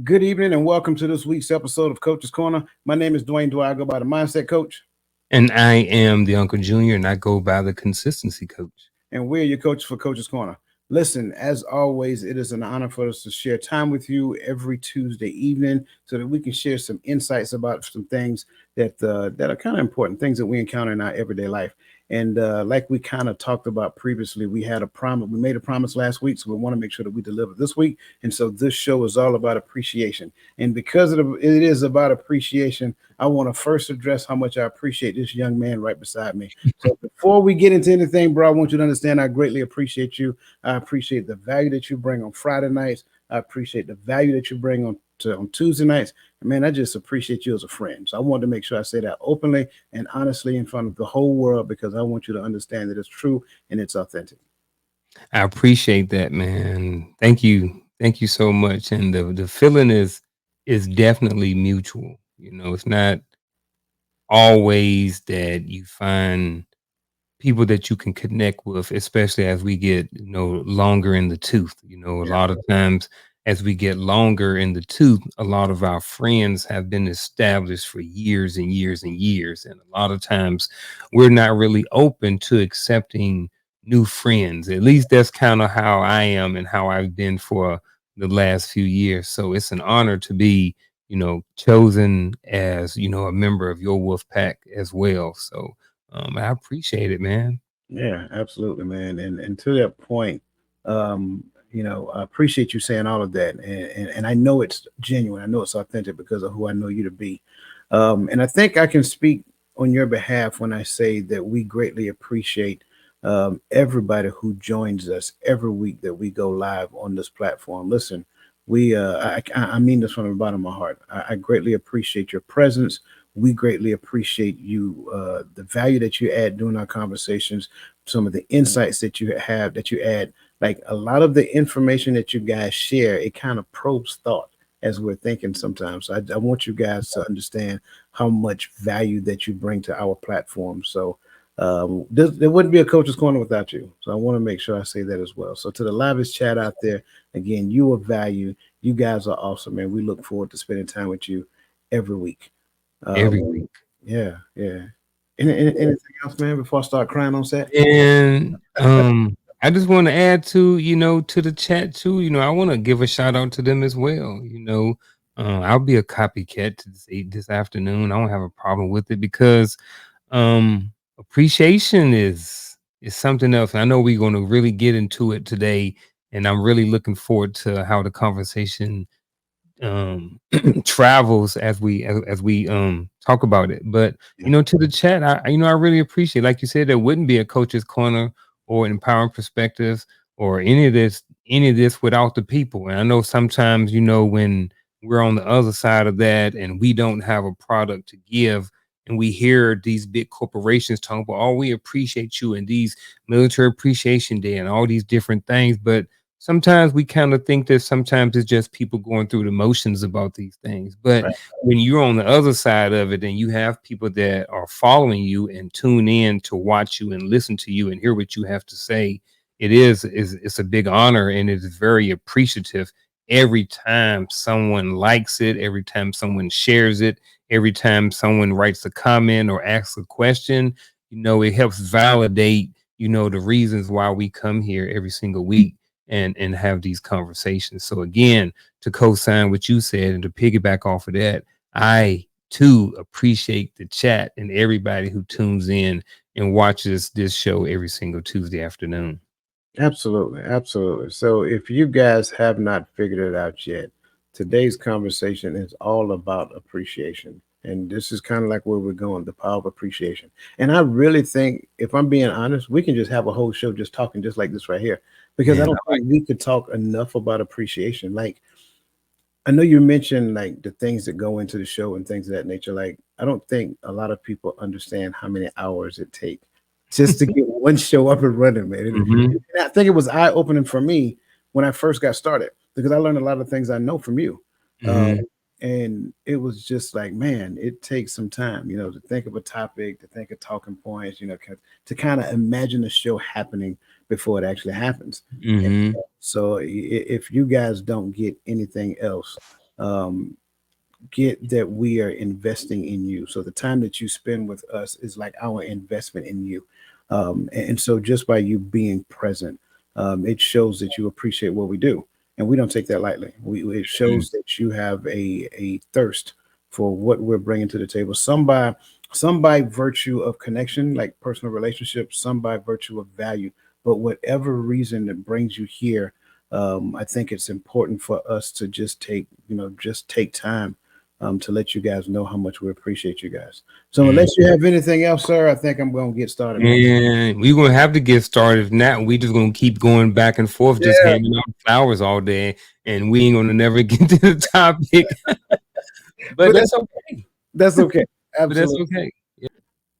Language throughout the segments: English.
Good evening and welcome to this week's episode of Coach's Corner. My name is Dwayne. Dwyer. I go by the Mindset Coach, And I am the Uncle Junior, and I go by the consistency coach. and we're your coach for Coach's Corner. Listen, as always, it is an honor for us to share time with you every Tuesday evening so that we can share some insights about some things that are kind of important, things that we encounter in our everyday life. And like we kind of talked about previously, we had a promise. We made a promise last week, so we want to make sure that we deliver this week. And so this show is all about appreciation. And because it is about appreciation, I want to first address how much I appreciate this young man right beside me. So before we get into anything, bro, I want you to understand I greatly appreciate you. I appreciate the value that you bring on Friday nights. I appreciate the value that you bring on Tuesday nights. And man, I just appreciate you as a friend. So I wanted to make sure I say that openly and honestly in front of the whole world because I want you to understand that it's true and it's authentic. I appreciate that, man. Thank you. Thank you so much. And the feeling is definitely mutual. It's not always that you find people that you can connect with, especially as we get, longer in the tooth. A Yeah. lot of times as we get longer in the tooth, a lot of our friends have been established for years and years and years. And a lot of times we're not really open to accepting new friends. At least that's kind of how I am and how I've been for the last few years. So it's an honor to be, chosen as, a member of your wolf pack as well. So I appreciate it, man. Yeah, absolutely, man. And to that point, I appreciate you saying all of that. And I know it's genuine. I know it's authentic because of who I know you to be. And I think I can speak on your behalf when I say that we greatly appreciate everybody who joins us every week that we go live on this platform. Listen, I mean this from the bottom of my heart. I greatly appreciate your presence. We greatly appreciate you, the value that you add during our conversations, some of the insights that you have, that you add. Like a lot of the information that you guys share, it kind of probes thought as we're thinking sometimes. So I want you guys to understand how much value that you bring to our platform. So there wouldn't be a coach's corner without you. So I want to make sure I say that as well. So to the livest chat out there, again, you are value. You guys are awesome, man. We look forward to spending time with you every week. Every Um, week. yeah, yeah. Anything else, man? Before I start crying on set? And I just want to add to, to the chat too. I want to give a shout out to them as well. I'll be a copycat to this afternoon. I don't have a problem with it because appreciation is something else. I know we're going to really get into it today, and I'm really looking forward to how the conversation um travels as we talk about it. But Yeah, to the chat, I really appreciate, like you said, there wouldn't be a coach's corner or empowering perspectives or any of this without the people. And I know sometimes, when we're on the other side of that and we don't have a product to give, and we hear these big corporations talking about, oh, we appreciate you, and these military appreciation day and all these different things. But sometimes we kind of think that sometimes it's just people going through the motions about these things. But right. when you're on the other side of it and you have people that are following you and tune in to watch you and listen to you and hear what you have to say, it's a big honor, and it's very appreciative every time someone likes it, every time someone shares it, every time someone writes a comment or asks a question. It helps validate, the reasons why we come here every single week and have these conversations. So again, to co-sign what you said and to piggyback off of that, I too appreciate the chat and everybody who tunes in and watches this show every single Tuesday afternoon. Absolutely, absolutely. So if you guys have not figured it out yet, today's conversation is all about appreciation. And this is kind of like where we're going, the power of appreciation. And I really think, if I'm being honest, we can just have a whole show just talking just like this right here. Because I Man, don't think we could talk enough about appreciation. Like I know you mentioned like the things that go into the show and things of that nature. Like, I don't think a lot of people understand how many hours it takes just to get one show up and running, man. hmm And I think it was eye opening for me when I first got started because I learned a lot of things I know from you. Um, hmm and it was just like, man, it takes some time, to think of a topic, to think of talking points, to kind of imagine the show happening before it actually happens. And hmm so if you guys don't get anything else, um, get that we are investing in you. So the time that you spend with us is like our investment in you. And so just by you being present, it shows that you appreciate what we do. And we don't take that lightly. It Mm. shows that you have a thirst for what we're bringing to the table. Some by virtue of connection, like personal relationships, some by virtue of value. But whatever reason that brings you here, I think it's important for us to just take time to let you guys know how much we appreciate you guys. So Mm. unless you have anything else, sir, I think I'm going to get started, man. And we're gonna have to get started now. We just gonna keep going back and forth, just Yeah, handing out flowers all day, and we ain't gonna never get to the topic. But but that's okay. that's okay. But that's Absolutely. okay.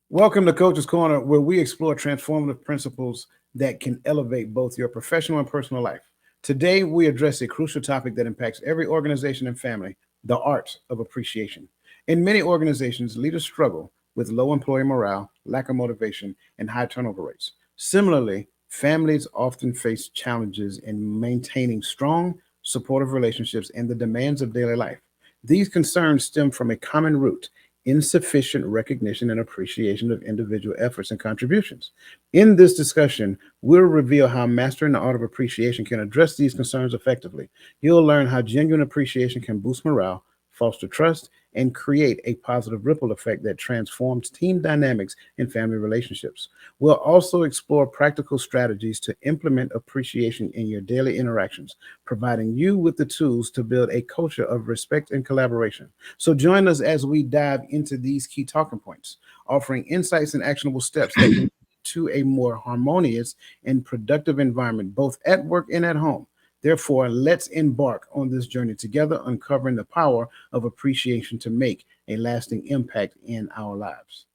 Welcome to Coach's Corner, where we explore transformative principles that can elevate both your professional and personal life. Today, we address a crucial topic that impacts every organization and family: the art of appreciation. In many organizations, leaders struggle with low employee morale, lack of motivation, and high turnover rates. Similarly, families often face challenges in maintaining strong, supportive relationships and the demands of daily life. These concerns stem from a common root: insufficient recognition and appreciation of individual efforts and contributions. In this discussion, we'll reveal how mastering the art of appreciation can address these concerns effectively. You'll learn how genuine appreciation can boost morale, foster trust, and create a positive ripple effect that transforms team dynamics and family relationships. We'll also explore practical strategies to implement appreciation in your daily interactions, providing you with the tools to build a culture of respect and collaboration. So join us as we dive into these key talking points, offering insights and actionable steps that can lead to a more harmonious and productive environment, both at work and at home. Therefore, let's embark on this journey together, uncovering the power of appreciation to make a lasting impact in our lives.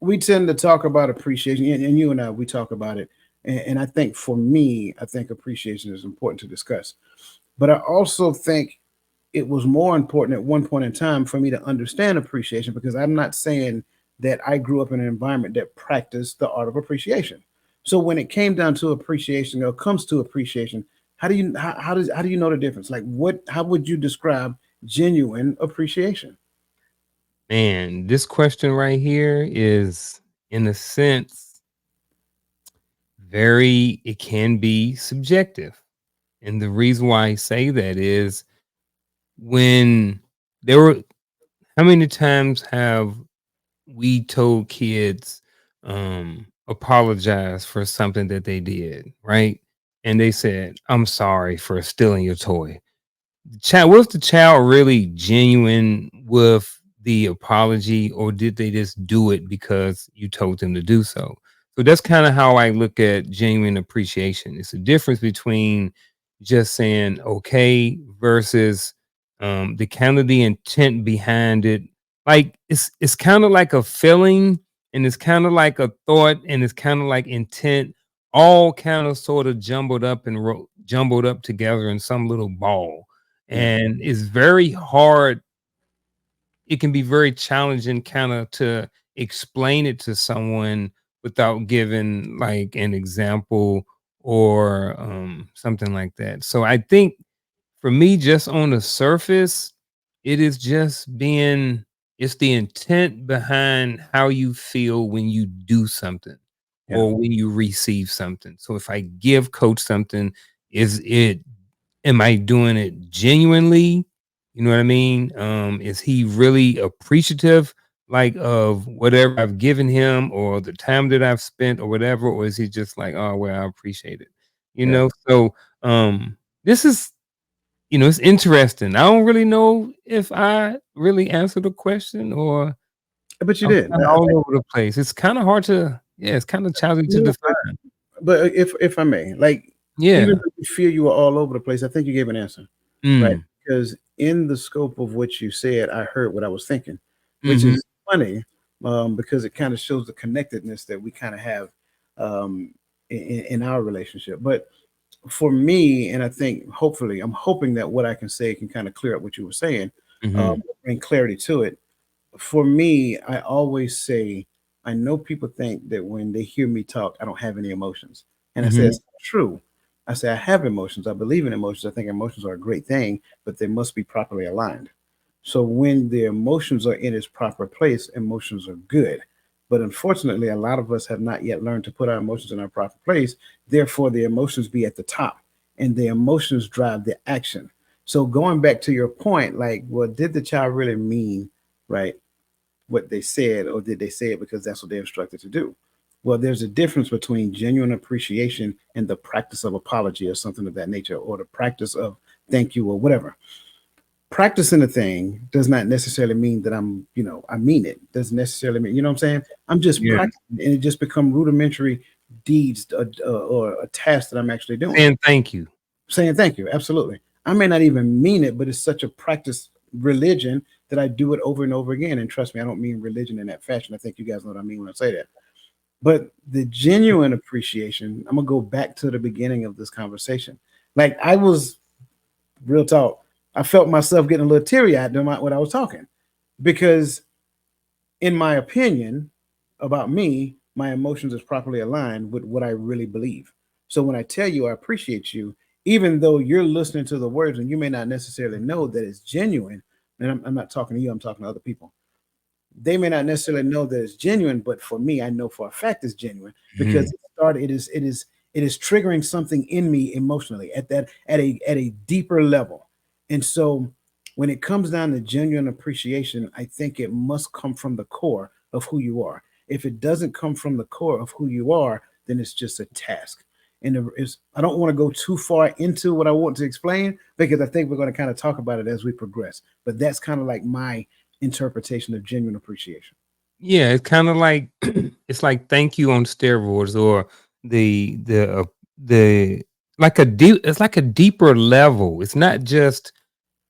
We tend to talk about appreciation, and you and I, we talk about it. And I think for me, I think appreciation is important to discuss. But I also think it was more important at one point in time for me to understand appreciation, because I'm not saying that I grew up in an environment that practiced the art of appreciation. So when it came down to appreciation, or comes to appreciation, how do you know the difference? Like, how would you describe genuine appreciation? Man, this question right here is, in a sense, very, it can be subjective. And the reason why I say that is, when there were, how many times have we told kids, apologize for something that they did, right? And they said, I'm sorry for stealing your toy. Child, was the child really genuine with the apology, or did they just do it because you told them to do so? So that's kind of how I look at genuine appreciation. It's a difference between just saying okay versus the kind of the intent behind it. Like, it's kind of like a feeling, and it's kind of like a thought, and it's kind of like intent, all kind of sort of jumbled up together in some little ball. Yeah, And it's very hard, it can be very challenging kind of to explain it to someone without giving like an example, or something like that. So I think, for me, just on the surface, it is just being, it's the intent behind how you feel when you do something yeah, or when you receive something. So if I give coach something, is it, am I doing it genuinely? You know what I mean? Is he really appreciative, like, of whatever I've given him or the time that I've spent or whatever? Or is he just like, oh well, I appreciate it? You yeah. know, so this is, it's interesting. I don't really know if I really answered the question, or But you I'm did. kind of all over the place. It's kind of hard to, yeah, it's kind of challenging to No, define. but if I may, like, even Yeah. if you feel you were all over the place, I think you gave an answer, right? Mm. Because in the scope of what you said, I heard what I was thinking, which Mm-hmm. is funny, because it kind of shows the connectedness that we kind of have in our relationship. But for me, and I think hopefully, I'm hoping that what I can say can kind of clear up what you were saying, Mm-hmm. bring clarity to it. For me, I always say, I know people think that when they hear me talk, I don't have any emotions. And I say Mm-hmm. it's true. I say I have emotions. I believe in emotions. I think emotions are a great thing, but they must be properly aligned. So when the emotions are in its proper place, emotions are good. But unfortunately, a lot of us have not yet learned to put our emotions in our proper place. Therefore, the emotions be at the top, and the emotions drive the action. So going back to your point, like, well, did the child really mean, right, what they said, or did they say it because that's what they're instructed to do? Well, there's a difference between genuine appreciation and the practice of apology or something of that nature, or the practice of thank you or whatever. Practicing a thing does not necessarily mean that I mean it. Doesn't necessarily mean, what I'm saying? I'm just Yeah. practicing, and it just become rudimentary deeds, or a task that I'm actually doing. Saying thank you. Saying thank you, absolutely. I may not even mean it, but it's such a practice religion that I do it over and over again. And trust me, I don't mean religion in that fashion. I think you guys know what I mean when I say that. But the genuine appreciation, I'm gonna go back to the beginning of this conversation. Like, I was, real talk, I felt myself getting a little teary eyed during what I was talking, because in my opinion about me, my emotions is properly aligned with what I really believe. So when I tell you I appreciate you, even though you're listening to the words and you may not necessarily know that it's genuine, and I'm not talking to you, I'm talking to other people. They may not necessarily know that it's genuine, but for me, I know for a fact it's genuine, because Mhm. it is triggering something in me emotionally at a deeper level. And so when it comes down to genuine appreciation, I think it must come from the core of who you are. If it doesn't come from the core of who you are, then it's just a task. And I don't want to go too far into what I want to explain, because I think we're going to kind of talk about it as we progress. But that's kind of like my interpretation of genuine appreciation. Yeah, it's kind of like it's like thank you on steroids, or the like a deep it's like a deeper level. It's not just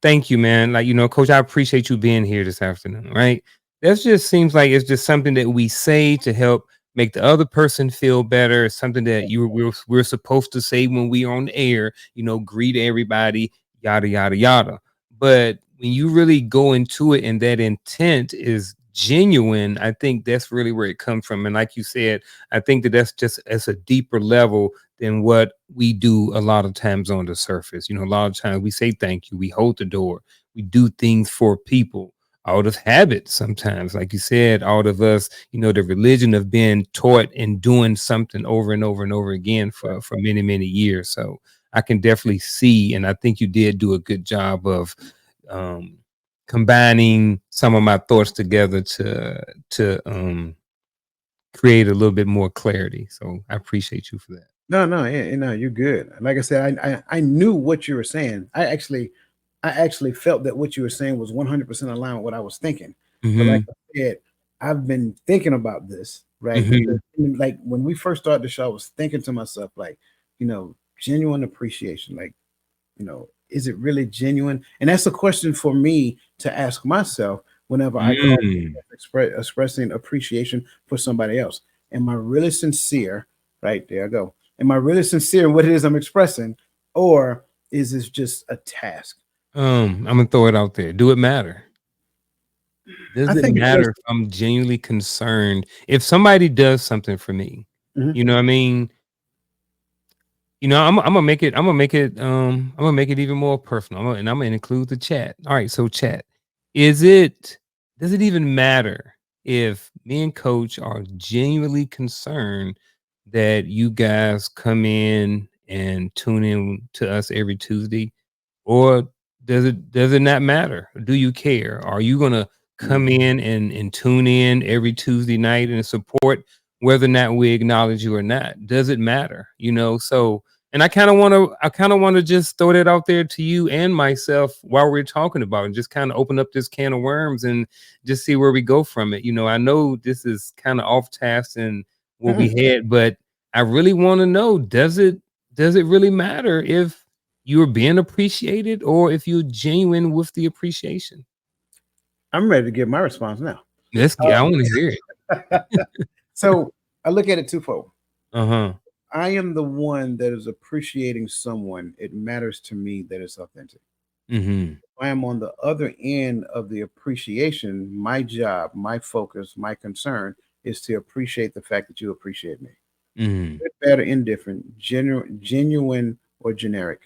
thank you, man. Like, coach, I appreciate you being here this afternoon, right? That just seems like it's just something that we say to help make the other person feel better. It's something that we're supposed to say when we are on the air, greet everybody, yada yada yada. But when you really go into it and that intent is genuine, I think that's really where it comes from. And like you said, I think that that's just as a deeper level than what we do a lot of times on the surface. A lot of times we say thank you, we hold the door, we do things for people out of habit sometimes. Like you said, out of us, the religion of being taught and doing something over and over and over again for many, many years. So I can definitely see, and I think you did do a good job of um combining some of my thoughts together to create a little bit more clarity. So I appreciate you for that. No, no, no, you're good. Like I said, I knew what you were saying. I actually felt that what you were saying was 100% aligned with what I was thinking. But like Mhm. I said, I've been thinking about this, right? Because Mhm. like when we first started the show, I was thinking to myself, like, genuine appreciation, like, is it really genuine? And that's a question for me to ask myself whenever I call Mm. expressing appreciation for somebody else. Am I really sincere? Right there, I go. Am I really sincere in what it is I'm expressing, or is this just a task? I'm gonna throw it out there. Do it matter? I Does it think it does. matter if I'm genuinely concerned? If somebody does something for me, Mhm. you know what I mean? I'm gonna make it. I'm gonna make it even more personal. I'm gonna include the chat. All right, so chat. Is it? Does it even matter if me and Coach are genuinely concerned that you guys come in and tune in to us every Tuesday, or does it not matter? Do you care? Are you gonna come in and tune in every Tuesday night and support whether or not we acknowledge you or not? Does it matter? So and I kind of want to just throw that out there to you and myself while we're talking about it, and just kind of open up this can of worms and just see where we go from it. I know this is kind of off task and what we Mm-mm. had, but I really want to know, does it really matter if you're being appreciated or if you're genuine with the appreciation? I'm ready to give my response now. I want to hear it. So I look at it twofold. Uh-huh. I am the one that is appreciating someone. It matters to me that it's authentic. Mhm. I am on the other end of the appreciation. My job, my focus, my concern is to appreciate the fact that you appreciate me. Mhm. Good, bad, or indifferent, genuine or generic,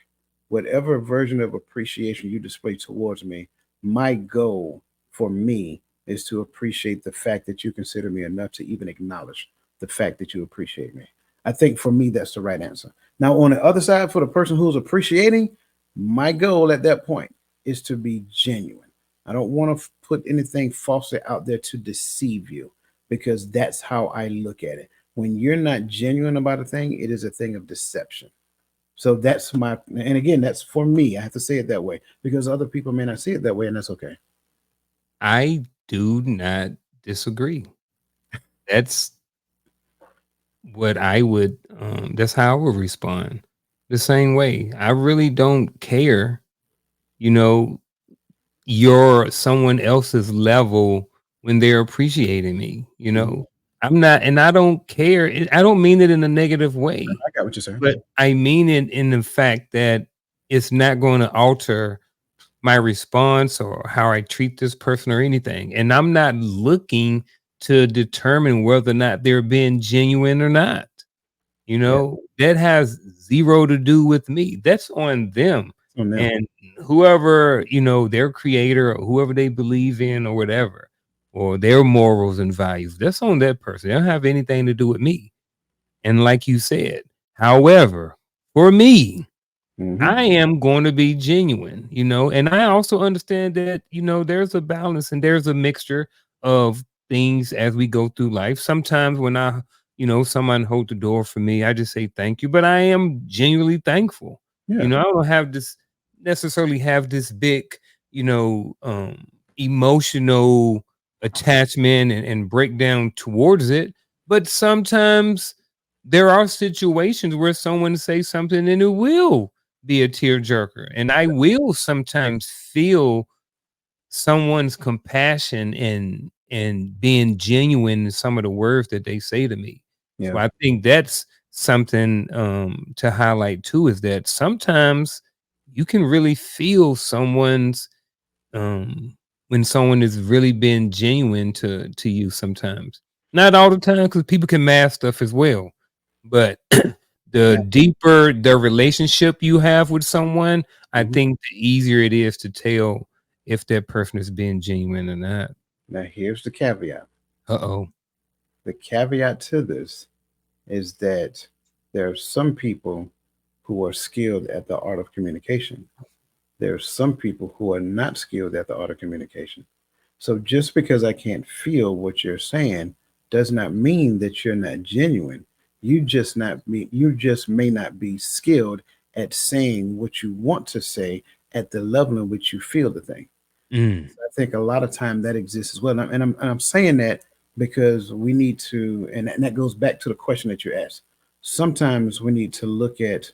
whatever version of appreciation you display towards me, my goal for me is to appreciate the fact that you consider me enough to even acknowledge the fact that you appreciate me. I think for me, that's the right answer. Now, on the other side, for the person who's appreciating, my goal at that point is to be genuine. I don't want to put anything falsely out there to deceive you because that's how I look at it. When you're not genuine about a thing, it is a thing of deception. So that's my, and again, that's for me. I have to say it that way because other people may not see it that way, and that's okay. I do not disagree. That's what I would that's how I would respond. The same way. I really don't care, you know, your someone else's level when they're appreciating me, you Mhm. know. I'm not, and I don't care. I don't mean it in a negative way, I got what you're saying. but I mean it in the fact that it's not going to alter my response or how I treat this person or anything. And I'm not looking to determine whether or not they're being genuine or not. You Yeah, know, that has zero to do with me. That's on them. on them. And whoever, you know, their creator or whoever they believe in or whatever, or their morals and values, that's on that person. They don't have anything to do with me. And like you said, however, for me, Hmm. I am going to be genuine, you know, and I also understand that, you know, there's a balance and there's a mixture of things as we go through life. Sometimes when I, you know, someone hold the door for me, I just say thank you, but I am genuinely thankful. You Yeah, know, I don't have this necessarily have this big, you know, emotional attachment and breakdown towards it. But sometimes there are situations where someone say something and it will be a tearjerker. And I will sometimes feel someone's compassion and being genuine in some of the words that they say to me. So yeah, I think that's something to highlight too, is that sometimes you can really feel someone's um when someone is really being genuine to you sometimes. Not all the time, because people can mask stuff as well. But the yeah. deeper the relationship you have with someone, I Hmm. think the easier it is to tell if that person is being genuine or not. Now, here's the caveat. Uh-oh. The caveat to this is that there are some people who are skilled at the art of communication. There are some people who are not skilled at the art of communication. So just because I can't feel what you're saying does not mean that you're not genuine. You just may not be skilled at saying what you want to say at the level in which you feel the thing. Mm. I think a lot of time that exists as well. And I'm saying that because we need to, and that goes back to the question that you asked. Sometimes we need to look at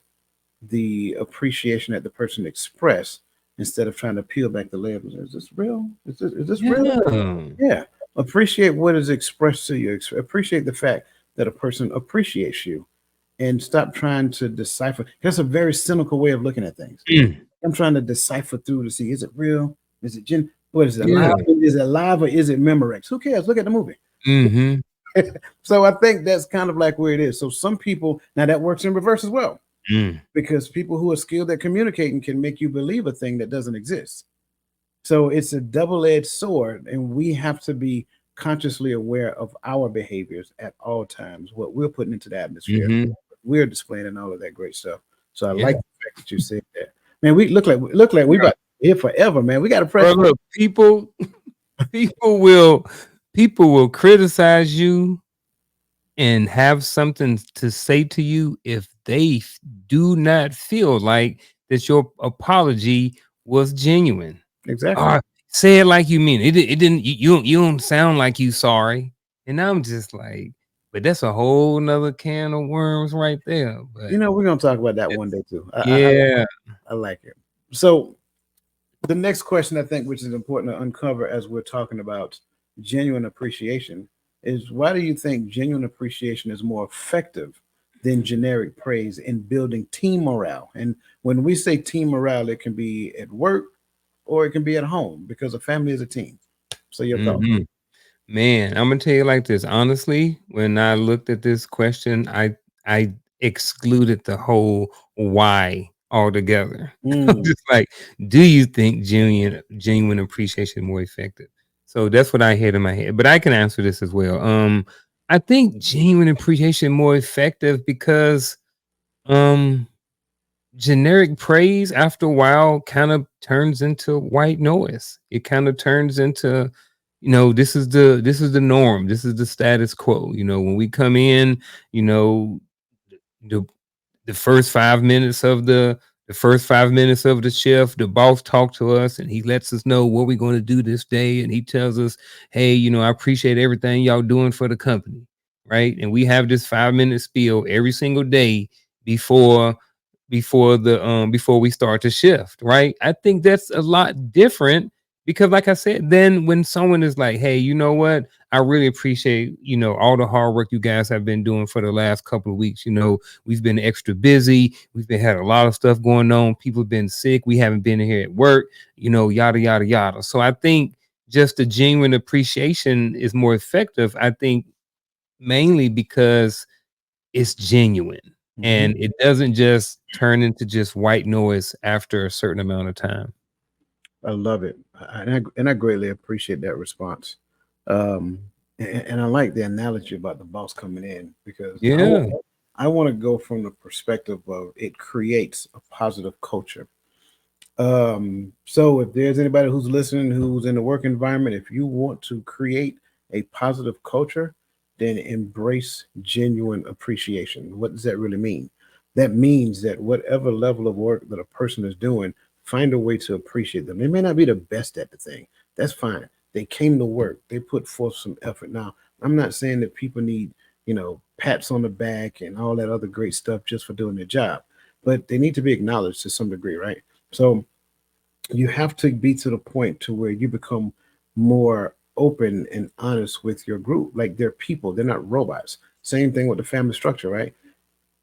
the appreciation that the person expressed instead of trying to peel back the layers. Is this real? Is this real? Yeah. Yeah. Appreciate what is expressed to you. Appreciate the fact that a person appreciates you and stop trying to decipher. That's a very cynical way of looking at things. Mm. I'm trying to decipher through to see, is it real? Is it what is it, alive? Yeah. Is it alive or is it Memorex? Who cares? Look at the movie. Mhm. So I think that's kind of like where it is. So some people, now that works in reverse as well, Mm. because people who are skilled at communicating can make you believe a thing that doesn't exist. So it's a double-edged sword, and we have to be consciously aware of our behaviors at all times, what we're putting into the atmosphere, Mhm. we're displaying, and all of that great stuff. So I Yeah. like the fact that you said that. Man, we look like we Yeah. about to be here forever, man. We got to press. Bro, look, people will people will criticize you and have something to say to you if they do not feel like that your apology was genuine. Exactly. Or say it like you mean it. It didn't. You don't sound like you sorry. And I'm just like, but that's a whole nother can of worms right there. But We're gonna talk about that one it's, day too. yeah. I like it. So the next question I think, which is important to uncover as we're talking about genuine appreciation, is why do you think genuine appreciation is more effective than generic praise in building team morale? And when we say team morale, it can be at work or it can be at home because a family is a team. So your thought? hmm Man, I'm gonna tell you like this. Honestly, when I looked at this question, I excluded the whole why altogether. I'm Mm, just like, do you think genuine appreciation is more effective? So that's what I had in my head. But I can answer this as well. I think genuine appreciation more effective because um generic praise after a while kind of turns into white noise. It kind of turns into, this is the norm. This is the status quo. When we come in, you know, the the first 5 minutes of the shift, the boss talks to us and he lets us know what we're going to do this day. And he tells us, hey, I appreciate everything y'all doing for the company. Right. And we have this 5 minute spiel every single day before before we start to shift, right? I think that's a lot different because like I said, then when someone is like, hey, you know what? I really appreciate, all the hard work you guys have been doing for the last couple of weeks. We've been extra busy. We've been had a lot of stuff going on. People have been sick. We haven't been here at work, yada, yada, yada. So I think just the genuine appreciation is more effective. I think mainly because it's genuine mhm. and it doesn't just turn into just white noise after a certain amount of time. I love it, and I greatly appreciate that response. Um, and I like the analogy about the boss coming in because Yeah. I want to go from the perspective of it creates a positive culture. So if there's anybody who's listening who's in the work environment, if you want to create a positive culture, then embrace genuine appreciation. What does that really mean? That means that whatever level of work that a person is doing, find a way to appreciate them. They may not be the best at the thing. That's fine. They came to work. They put forth some effort. Now, I'm not saying that people need, pats on the back and all that other great stuff just for doing their job, but they need to be acknowledged to some degree, right? So you have to be to the point to where you become more open and honest with your group. Like they're people, they're not robots. Same thing with the family structure, right?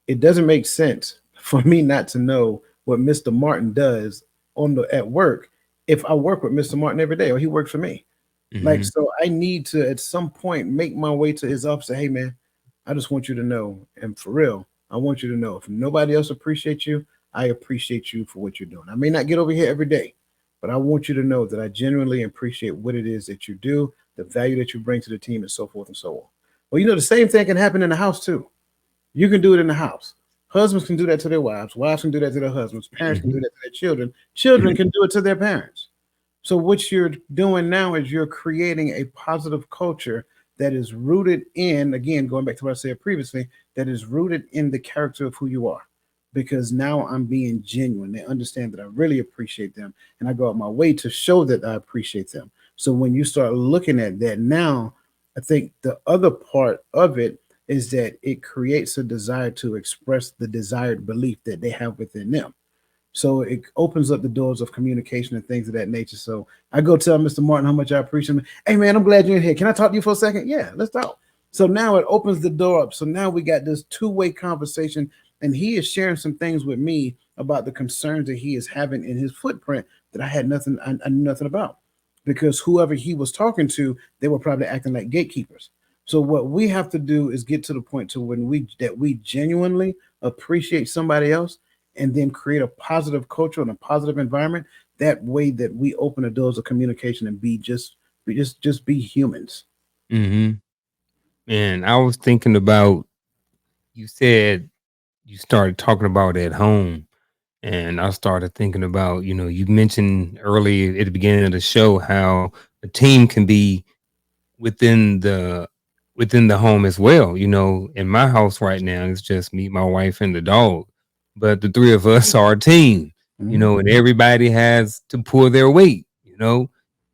It doesn't make sense for me not to know what Mr. Martin does on the at work if I work with Mr. Martin every day or he works for me. Like, Hmm. so I need to at some point make my way to his office. Say, hey man, I just want you to know, and for real, I want you to know if nobody else appreciates you, I appreciate you for what you're doing. I may not get over here every day, but I want you to know that I genuinely appreciate what it is that you do, the value that you bring to the team, and so forth and so on. Well, the same thing can happen in the house too. You can do it in the house. Husbands can do that to their wives. Wives can do that to their husbands. Parents can do Hmm. that to their children. Children can do it to their parents. So what you're doing now is you're creating a positive culture that is rooted in, again, going back to what I said previously, that is rooted in the character of who you are. Because now I'm being genuine. They understand that I really appreciate them. And I go out my way to show that I appreciate them. So when you start looking at that now, I think the other part of it is that it creates a desire to express the desired belief that they have within them. So it opens up the doors of communication and things of that nature. So I go tell Mr. Martin how much I appreciate him. Hey man, I'm glad you're in here. Can I talk to you for a second? Yeah, let's talk. So now it opens the door up. So now we got this two-way conversation, and he is sharing some things with me about the concerns that he is having in his footprint that I knew nothing about. Because whoever he was talking to, they were probably acting like gatekeepers. So what we have to do is get to the point to when we genuinely appreciate somebody else and then create a positive culture and a positive environment. That way that we open the doors of communication and just be humans. Hmm. And I was thinking about, you said you started talking about at home. And I started thinking about, you mentioned early at the beginning of the show how a team can be within the within the home as well. In my house right now, it's just me, my wife, and the dog. But the three of us are a team, Mhm. and everybody has to pull their weight.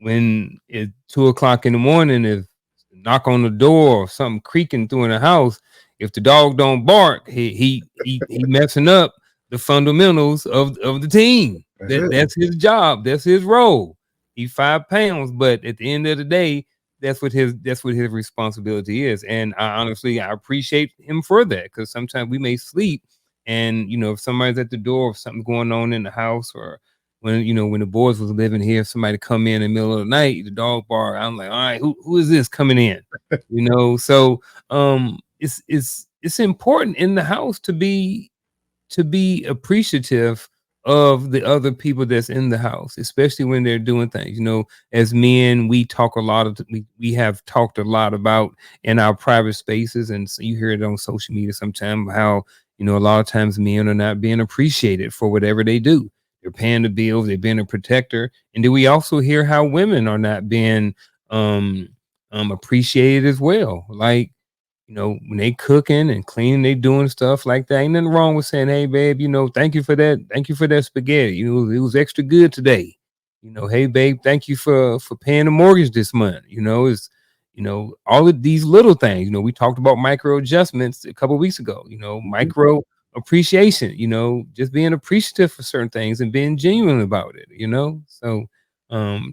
When it's 2 o'clock in the morning, if knock on the door or something creaking through in the house, if the dog don't bark, he messing up the fundamentals of the team. That's That it. that's his job. That's his role. He's 5 pounds, but at the end of the day, that's what his responsibility is. And I appreciate him for that because sometimes we may sleep, and if somebody's at the door, if something's going on in the house, or when the boys was living here, somebody come in the middle of the night, the dog bark. I'm like, all right, who is this coming in? So it's important in the house to be appreciative of the other people that's in the house, especially when they're doing things. As men, we talk a lot of we have talked a lot about in our private spaces, and so you hear it on social media sometimes how a lot of times men are not being appreciated for whatever they do. They're paying the bills, they're being a protector, and then we also hear how women are not being um appreciated as well. Like when they cooking and cleaning, they doing stuff like that. Ain't nothing wrong with saying, "Hey, babe, thank you for that. Thank you for that spaghetti. It was extra good today. Hey, babe, thank you for paying the mortgage this month. It's all of these little things. We talked about micro adjustments a couple weeks ago. Mhm. Micro appreciation. Just being appreciative for certain things and being genuine about it. So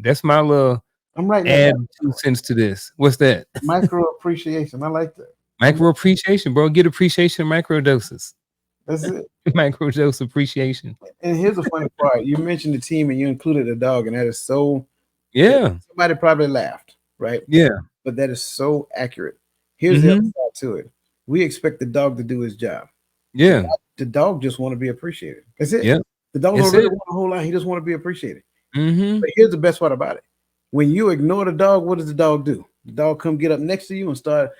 that's my little I'm writing that add down. 2 cents to this. What's that? Micro appreciation. I like that. I'm, Micro appreciation, bro. Get appreciation in micro doses. that's it. Micro dose appreciation. And here's the funny part. You mentioned the team and you included the dog, and that is so Yeah. somebody probably laughed, right? Yeah. But that is so accurate. Here's the other Mhm. side to it. We expect the dog to do his job. The Yeah. dog, the dog just want to be appreciated. That's it. Yeah. The dog don't It's really it. want a whole lot. He just want to be appreciated. Mhm. But here's the best part about it. When you ignore the dog, what does the dog do? The dog come get up next to you and start,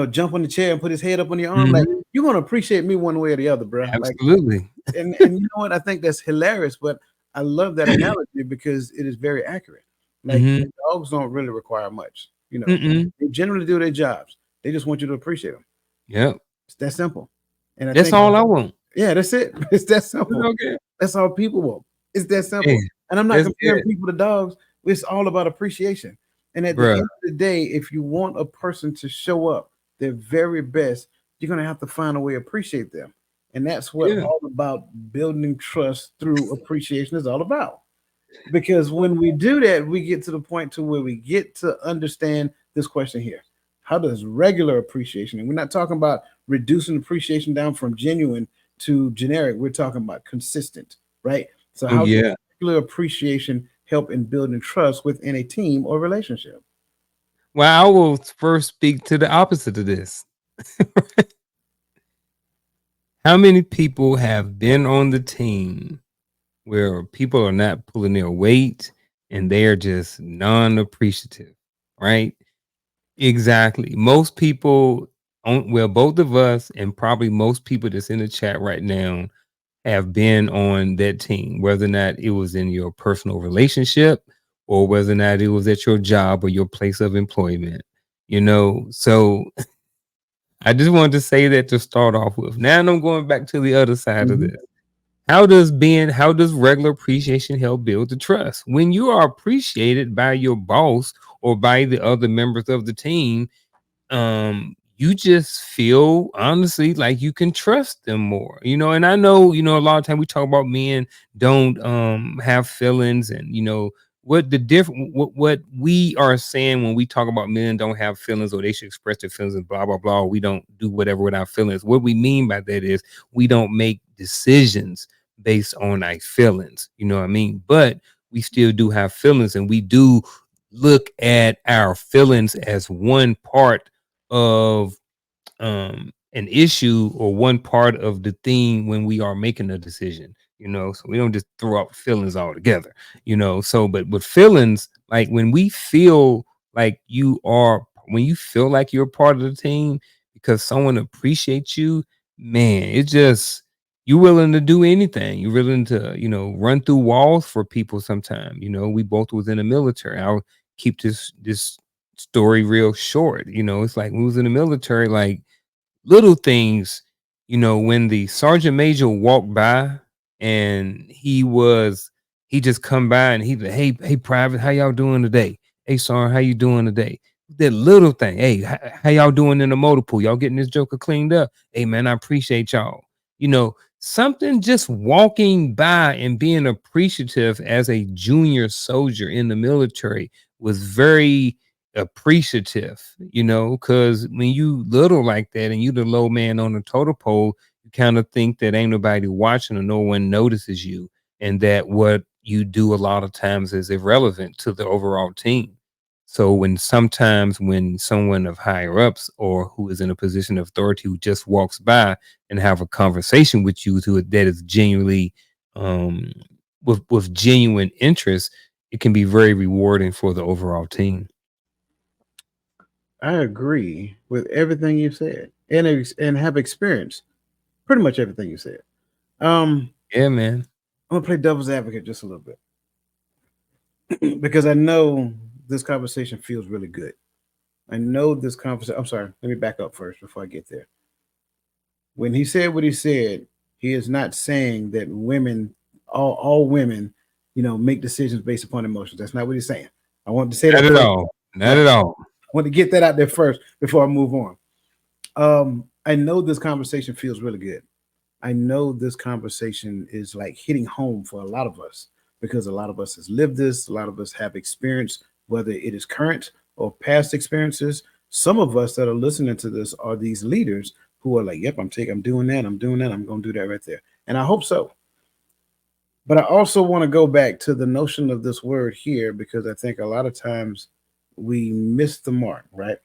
jump on the chair and put his head up on your arm. Like, Mhm. you're gonna appreciate me one way or the other, bro. Like, Absolutely. and you know what? I think that's hilarious, but I love that analogy because it is very accurate. Like, Mhm. dogs don't really require much. Mm-mm. They generally do their jobs. They just want you to appreciate them. Yep. It's that simple. And I That's think, all I want. yeah, that's it. It's that simple. Okay. That's all people want. It's that Hey, simple. And I'm not that's comparing it, people to dogs. It's all about appreciation. And at the bruh. end of the day, if you want a person to show up their very best, you're gonna have to find a way to appreciate them. And that's what Yeah. all about building trust through appreciation is all about. Because when we do that, we get to the point to where we get to understand this question here. How does regular appreciation, and we're not talking about reducing appreciation down from genuine to generic, we're talking about consistent, right? So Oh how does yeah. regular appreciation help in building trust within a team or relationship? Well, I will first speak to the opposite of this. How many people have been on the team where people are not pulling their weight and they are just non-appreciative, right? Exactly. Most people well, both of us and probably most people that's in the chat right now have been on that team, whether or not it was in your personal relationship or whether or not it was at your job or your place of employment. So I just wanted to say that to start off with. Now I'm going back to the other side of Mhm. this. How does regular appreciation help build the trust? When you are appreciated by your boss or by the other members of the team, you just feel honestly like you can trust them more, and I know, a lot of time we talk about men don't have feelings, and what the different what we are saying when we talk about men don't have feelings or they should express their feelings and blah blah blah, we don't do whatever with our feelings. What we mean by that is we don't make decisions based on our feelings, you know what I mean? But we still do have feelings, and we do look at our feelings as one part of an issue or one part of the thing when we are making a decision, so we don't just throw out feelings altogether, so but with feelings, like when you feel like you're part of the team because someone appreciates you, man, it just you're willing to do anything. You're willing to, run through walls for people sometime. We both was in the military. I'll keep this story real short. It's like when we was in the military, like little things, when the sergeant major walked by and he just come by and he like, hey, private, how y'all doing today? Hey, sergeant, how you doing today? That little thing. Hey, how y'all doing in the motor pool? Y'all getting this joker cleaned up? Hey, man, I appreciate y'all. Something just walking by and being appreciative as a junior soldier in the military was very appreciative, because when you little like that and you the low man on the totem pole, you kind of think that ain't nobody watching or no one notices you, and that what you do a lot of times is irrelevant to the overall team. So when someone of higher ups or who is in a position of authority who just walks by and have a conversation with you that is genuinely um, with genuine interest, it can be very rewarding for the overall team. I agree with everything you said, and have experienced pretty much everything you said. Um, Yeah, man. I'm gonna play devil's advocate just a little bit because I know this conversation feels really good. I know this conversation. I'm sorry. Let me back up first before I get there. When he said what he said, he is not saying that women, all women, make decisions based upon emotions. That's not what he's saying. I want to say Not that at first. all. Not Right. at all. I want to get that out there first before I move on. I know this conversation feels really good. I know this conversation is like hitting home for a lot of us because a lot of us has lived this. A lot of us have experienced whether it is current or past experiences. Some of us that are listening to this are these leaders who are like, "Yep, I'm doing that, I'm doing that, I'm going to do that right there," and I hope so. But I also want to go back to the notion of this word here because I think a lot of times we miss the mark. Right,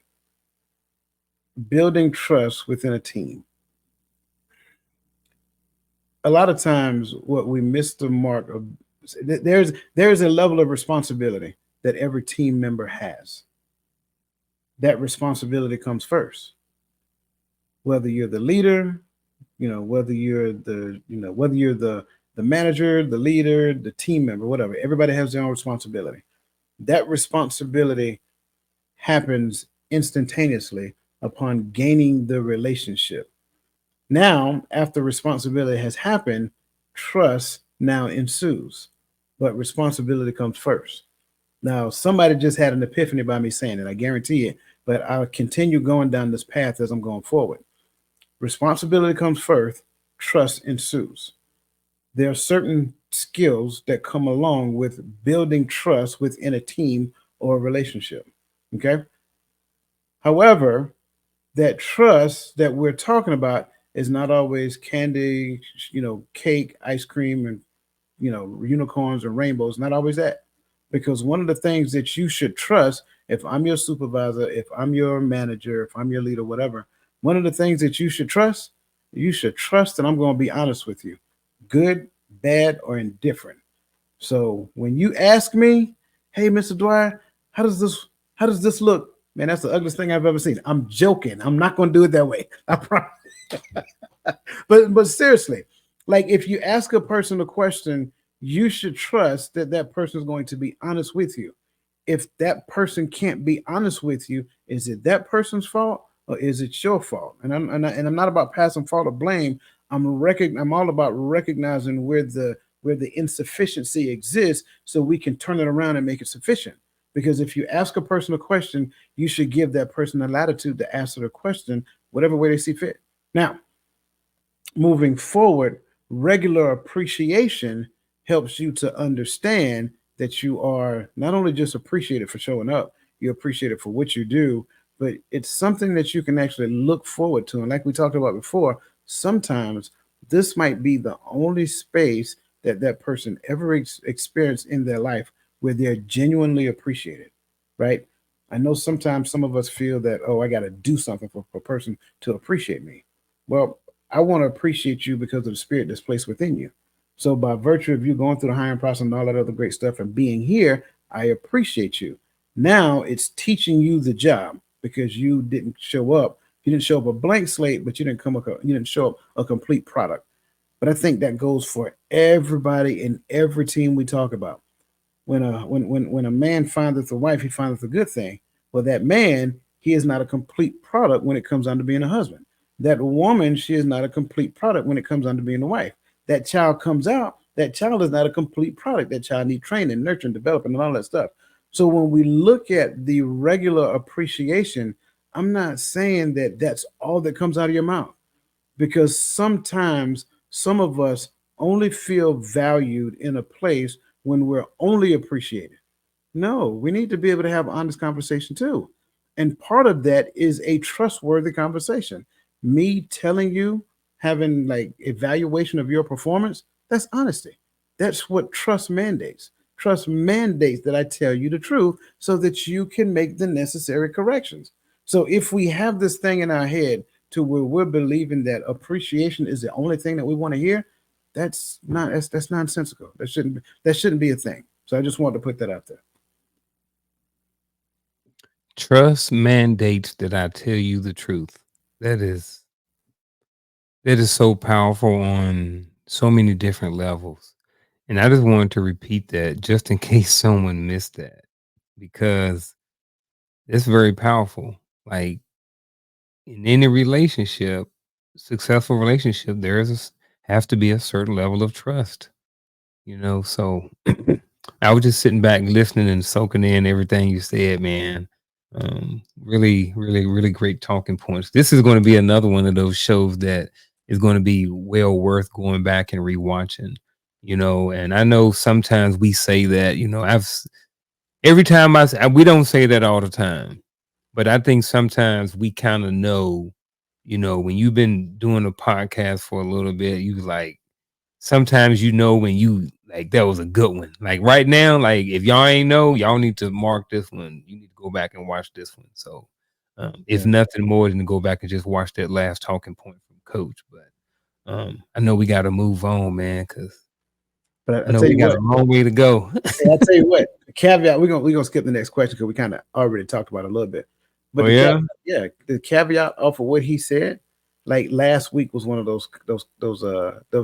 building trust within a team. A lot of times what we miss the mark of, there's a level of responsibility that every team member has. That responsibility comes first, whether you're the leader, whether you're the manager, the leader, the team member, whatever. Everybody has their own responsibility. That responsibility happens instantaneously upon gaining the relationship. Now, after responsibility has happened, trust now ensues, but responsibility comes first. Now, somebody just had an epiphany by me saying it, I guarantee it, but I'll continue going down this path as I'm going forward. Responsibility comes first, trust ensues. There are certain skills that come along with building trust within a team or a relationship. Okay. However, that trust that we're talking about is not always candy, cake, ice cream, and unicorns and rainbows. Not always that, because one of the things that you should trust, if I'm your supervisor, if I'm your manager, if I'm your leader, whatever, one of the things that you should trust that I'm going to be honest with you, good, bad, or indifferent. So when you ask me, "Hey, Mr. Dwyer, how does this how does this look?" Man, that's the ugliest thing I've ever seen. I'm joking. I'm not going to do it that way. I promise. But seriously, like if you ask a person a question, you should trust that that person is going to be honest with you. If that person can't be honest with you, is it that person's fault or is it your fault? And I'm not about passing fault or blame. I'm all about recognizing where the insufficiency exists so we can turn it around and make it sufficient. Because if you ask a person a question, you should give that person the latitude to answer the question whatever way they see fit. Now, moving forward, regular appreciation helps you to understand that you are not only just appreciated for showing up, you're appreciated for what you do, but it's something that you can actually look forward to. And like we talked about before, sometimes this might be the only space that that person ever experienced in their life where they're genuinely appreciated, right? I know sometimes some of us feel that, oh, I got to do something for a person to appreciate me. Well, I want to appreciate you because of the spirit that's placed within you. So by virtue of you going through the hiring process and all that other great stuff and being here, I appreciate you. Now it's teaching you the job because you didn't show up. You didn't show up a blank slate, but you didn't show up a complete product. But I think that goes for everybody in every team we talk about. When a man findeth a wife, he findeth a good thing. Well, that man, he is not a complete product when it comes down to being a husband. That woman, she is not a complete product when it comes down to being a wife. That child comes out, that child is not a complete product. That child needs training, nurturing, developing, and all that stuff. So when we look at the regular appreciation, I'm not saying that that's all that comes out of your mouth because sometimes some of us only feel valued in a place when we're only appreciated. No, we need to be able to have honest conversation too. And part of that is a trustworthy conversation. Me telling you, having like evaluation of your performance, that's honesty. That's what trust mandates. Trust mandates that I tell you the truth so that you can make the necessary corrections. So if we have this thing in our head to where we're believing that appreciation is the only thing that we want to hear, that's nonsensical. That shouldn't be a thing. So I just wanted to put that out there. Trust mandates that I tell you the truth. That is that is so powerful on so many different levels. And I just wanted to repeat that just in case someone missed that because it's very powerful. Like in any relationship, successful relationship, has to be a certain level of trust, you know. So I was just sitting back listening and soaking in everything you said, man. Really, really, really great talking points. This is going to be another one of those shows that is going to be well worth going back and rewatching, you know. And I know sometimes we say that, you know, every time we don't say that all the time, but I think sometimes we kind of know, you know, when you've been doing a podcast for a little bit, you like sometimes you know when you like that was a good one. Like right now, like if y'all ain't know, y'all need to mark this one. You need to go back and watch this one. So if Yeah. nothing more than to go back and just watch that last talking point from Coach. But I know we got to move on, man, because But I I know tell we you got what, a long way to go. I'll tell you what, the caveat, we're gonna skip the next question because we kind of already talked about it a little bit. But Oh the caveat, yeah. yeah, the caveat off of what he said, like last week was one of those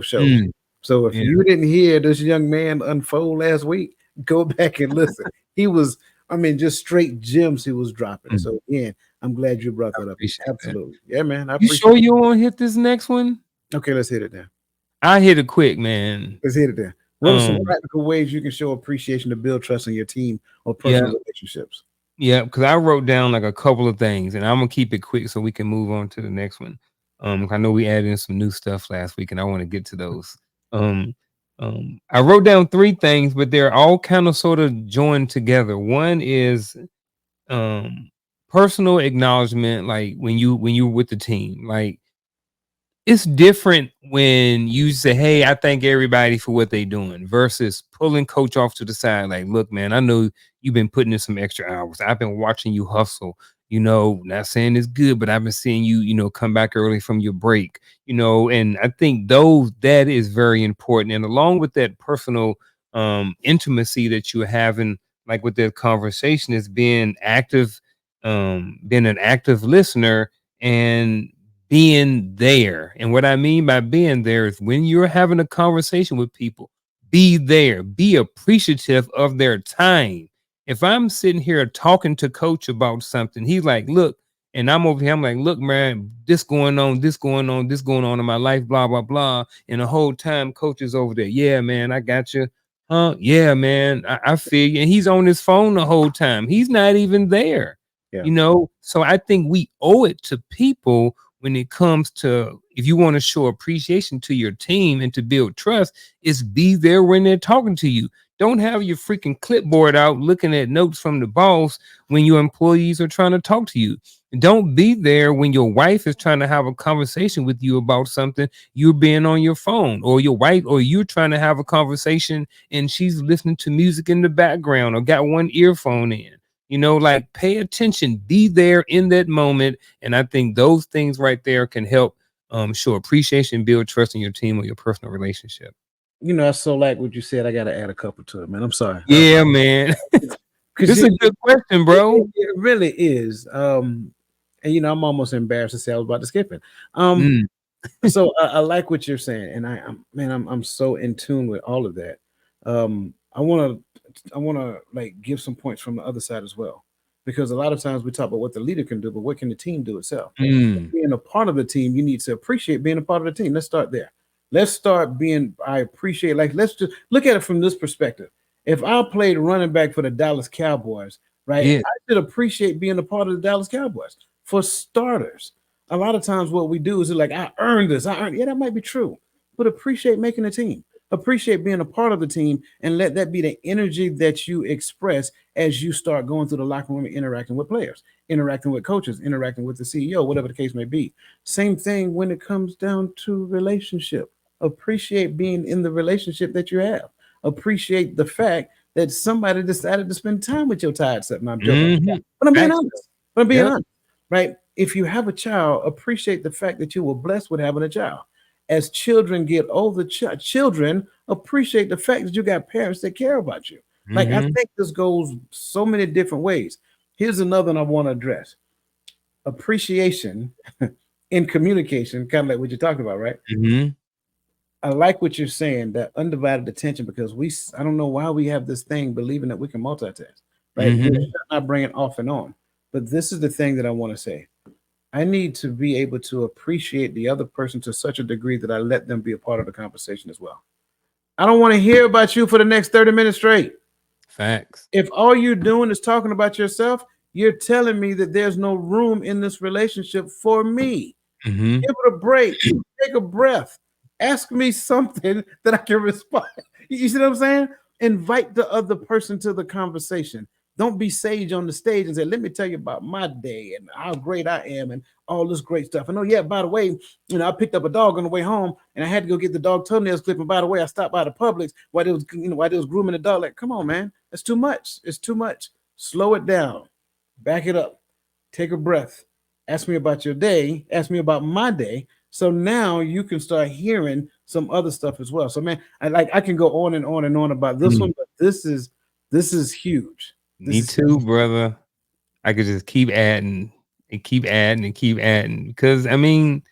shows. Mm, So if yeah. you didn't hear this young man unfold last week, go back and listen. He was, I mean, just straight gems he was dropping. Mm, So again, I'm glad you brought that up. appreciate that. Absolutely. Yeah, man. I You appreciate sure you want to hit this next one? it. Okay, let's hit it then. I hit it quick, man. Let's hit it then. What are some Um, practical ways you can show appreciation to build trust in your team or yeah, personal relationships? yeah, because I wrote down like a couple of things, and I'm gonna keep it quick so we can move on to the next one. I know we added in some new stuff last week, and I want to get to those. Um, I wrote down three things, but they're all kind of sort of joined together. One is um personal acknowledgement, like when you're with the team, like it's different when you say, "Hey, I thank everybody for what they doing," versus pulling coach off to the side. Like, look, man, I know you've been putting in some extra hours. I've been watching you hustle. You know, not saying it's good, but I've been seeing you, you know, come back early from your break. You know, and I think that is very important. And along with that personal intimacy that you're having, like with that conversation, is being an active listener and being there. And what I mean by being there is when you're having a conversation with people, be there, be appreciative of their time. If I'm sitting here talking to coach about something, he's like, look, and I'm over here, I'm like, look, man, this going on, this going on, this going on in my life, blah, blah, blah. And the whole time, coach is over there. Yeah, man, I got you. Huh? Yeah, man, I feel you. And he's on his phone the whole time. He's not even there, Yeah. you know? So I think we owe it to people when it comes to if you want to show appreciation to your team and to build trust, is be there when they're talking to you. Don't have your freaking clipboard out looking at notes from the boss when your employees are trying to talk to you. Don't be there when your wife is trying to have a conversation with you about something. You're being on your phone, or your wife, or you're trying to have a conversation and she's listening to music in the background or got one earphone in. You know, like pay attention, be there in that moment. And I think those things right there can help show appreciation, build trust in your team or your personal relationship. You know, I so like what you said. I got to add a couple to it, man. I'm sorry. Yeah, man. Because This is a good question, bro. it really is. And you know, I'm almost embarrassed to say I was about to skip it. Um, Mm, so I like what you're saying, and I'm so in tune with all of that. I want to like give some points from the other side as well, because a lot of times we talk about what the leader can do, but what can the team do itself? mm, Being a part of the team, you need to appreciate being a part of the team. Let's start there. Let's start being. I appreciate. Like, let's just look at it from this perspective. If I played running back for the Dallas Cowboys, right, yeah. I should appreciate being a part of the Dallas Cowboys. For starters, a lot of times what we do is like, I earned this. I earned. Yeah, that might be true, but appreciate making a team. Appreciate being a part of the team, and let that be the energy that you express as you start going through the locker room and interacting with players, interacting with coaches, interacting with the CEO, whatever the case may be. Same thing when it comes down to relationship. Appreciate being in the relationship that you have. Appreciate the fact that somebody decided to spend time with your tired self. No, I'm joking. Mm-hmm. But I'm being Facts. honest. But I'm being Yep. honest, right? If you have a child, appreciate the fact that you were blessed with having a child. as children get older, children appreciate the fact that you got parents that care about you. Like, I Mm-hmm. think this goes so many different ways. Here's another one I want to address: appreciation in communication, kind of like what you're talking about, right? Mm-hmm. I like what you're saying, that undivided attention, because I don't know why we have this thing believing that we can multitask, right? We're Mm-hmm. not bringing off and on. But this is the thing that I want to say: I need to be able to appreciate the other person to such a degree that I let them be a part of the conversation as well. I don't want to hear about you for the next 30 minutes straight. Facts. If all you're doing is talking about yourself, you're telling me that there's no room in this relationship for me. Mm-hmm. Give it a break. Take a breath. Ask me something that I can respond. You see what I'm saying? Invite the other person to the conversation. Don't be sage on the stage and say, "Let me tell you about my day and how great I am and all this great stuff." And oh yeah, by the way, I picked up a dog on the way home and I had to go get the dog toenails clipped. And by the way, I stopped by the Publix while they was grooming the dog. Like, come on, man, that's too much. It's too much. Slow it down. Back it up. Take a breath. Ask me about your day. Ask me about my day. So now you can start hearing some other stuff as well. So man, I can go on and on and on about this one, but this is huge. This Me is too, brother. I could just keep adding and keep adding and keep adding because I mean,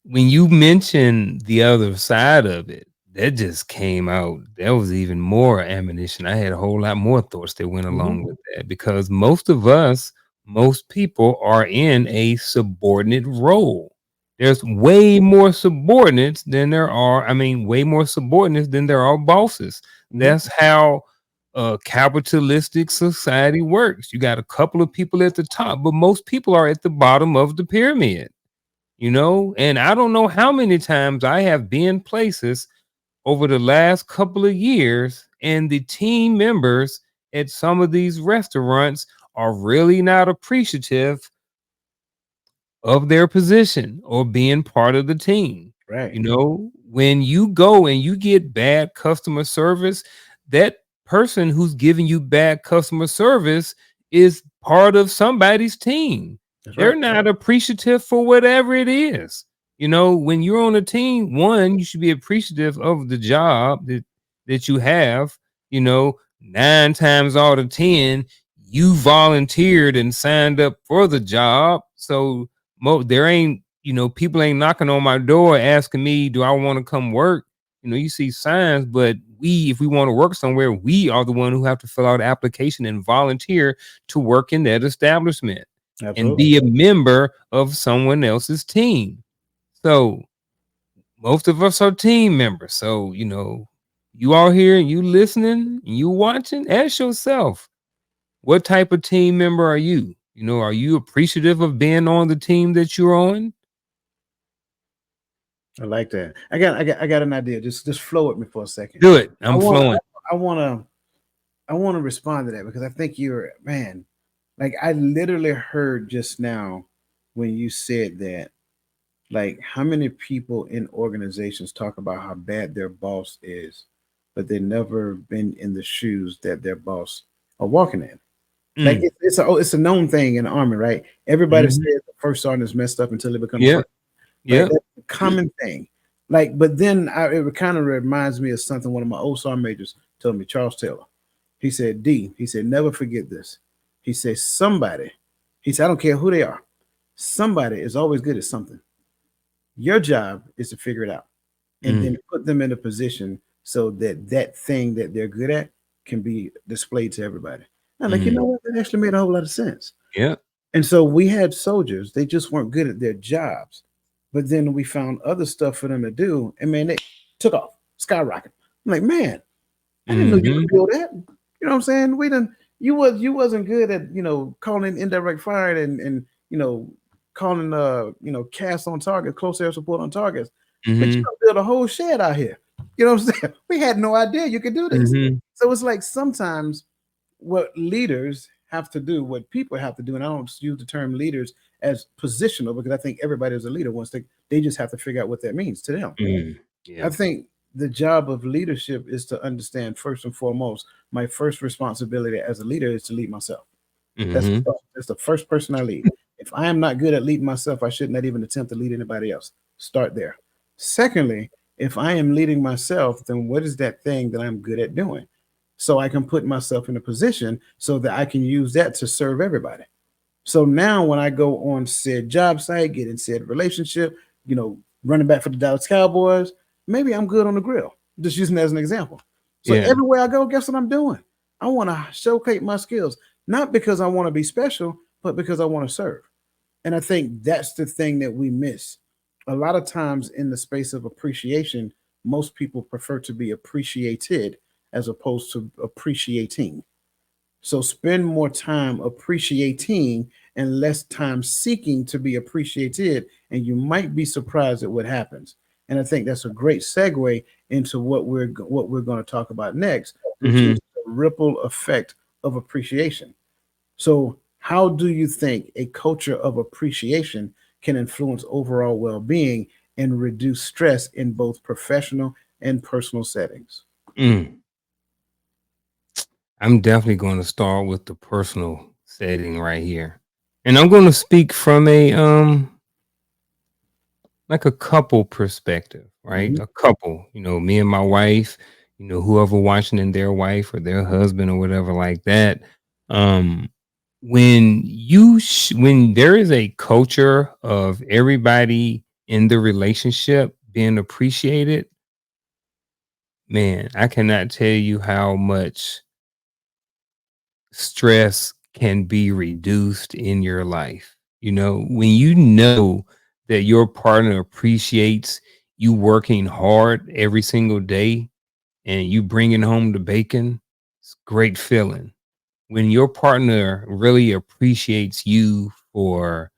when you mention the other side of it, that just came out. That was even more ammunition. I had a whole lot more thoughts that went Mhm. along with that because most people are in a subordinate role. There's way more subordinates than there are, I mean, way more subordinates than there are bosses. Mhm. That's how capitalistic society works. You got a couple of people at the top, but most people are at the bottom of the pyramid, and I don't know how many times I have been places over the last couple of years and the team members at some of these restaurants are really not appreciative of their position or being part of the team. Right. When you go and you get bad customer service, that person who's giving you bad customer service is part of somebody's team. That's They're right. not appreciative for whatever it is. When you're on a team, one, you should be appreciative of the job that you have. 9 times out of 10, you volunteered and signed up for the job. So there ain't, people ain't knocking on my door asking me, do I want to come work? You see signs, but if we want to work somewhere, we are the one who have to fill out an application and volunteer to work in that establishment and Absolutely. be a member of someone else's team. So most of us are team members. So, you all here and you listening and you watching, ask yourself, what type of team member are you? Are you appreciative of being on the team that you're on? I like that. I got an idea. Just flow with me for a second. Do it. I I'm want flowing. I want to I want to respond to that because I think you're, man, like I literally heard just now when you said that, like how many people in organizations talk about how bad their boss is, but they've never been in the shoes that their boss are walking in. Like Mm. it's a known thing in the army, right? Everybody says Mhm. the first sergeant is messed up until they become the Yep. first, right? Yep. That's a common thing. Like, but then it kind of reminds me of something one of my old sergeant majors told me, Charles Taylor. He said, D, he said, never forget this. He said, somebody, he said, I don't care who they are, somebody is always good at something. Your job is to figure it out and then Mm. put them in a position so that that thing that they're good at can be displayed to everybody. I'm like, you Mm. know what? That actually made a whole lot of sense. Yep. And so we had soldiers, they just weren't good at their jobs. But then we found other stuff for them to do. And man, they took off, skyrocket. I'm like, man, I didn't know you Mhm. could build that. You know what I'm saying? We didn't you wasn't good at, calling indirect fire and calling cast on target, close air support on targets. But you Mhm. build a whole shed out here. You know what I'm saying? We had no idea you could do this. Mhm. So it's like sometimes what leaders have to do, what people have to do, and I don't use the term leaders as positional because I think everybody is a leader once they just have to figure out what that means to them. Mm. I Yep. think the job of leadership is to understand first and foremost, my first responsibility as a leader is to lead myself. Mhm. That's the first person I lead. If I am not good at leading myself, I should not even attempt to lead anybody else. Start there. Secondly, if I am leading myself, then what is that thing that I'm good at doing? So I can put myself in a position so that I can use that to serve everybody. So now when I go on said job site, get in said relationship, running back for the Dallas Cowboys, maybe I'm good on the grill. Just using that as an example. So Yeah. everywhere I go, guess what I'm doing? I want to showcase my skills, not because I want to be special, but because I want to serve. And I think that's the thing that we miss. A lot of times in the space of appreciation, most people prefer to be appreciated as opposed to appreciating. So spend more time appreciating and less time seeking to be appreciated, and you might be surprised at what happens. And I think that's a great segue into what we're going to talk about next, which Hmm. is the ripple effect of appreciation. So, how do you think a culture of appreciation can influence overall well-being and reduce stress in both professional and personal settings? Mm. I'm definitely going to start with the personal setting right here. And I'm going to speak from a like a couple perspective, right? Mhm. A couple, me and my wife, whoever watching and their wife or their husband or whatever like that. Um when there is a culture of everybody in the relationship being appreciated, man, I cannot tell you how much stress can be reduced in your life. When you know that your partner appreciates you working hard every single day and you bringing home the bacon, it's a great feeling. When your partner really appreciates you for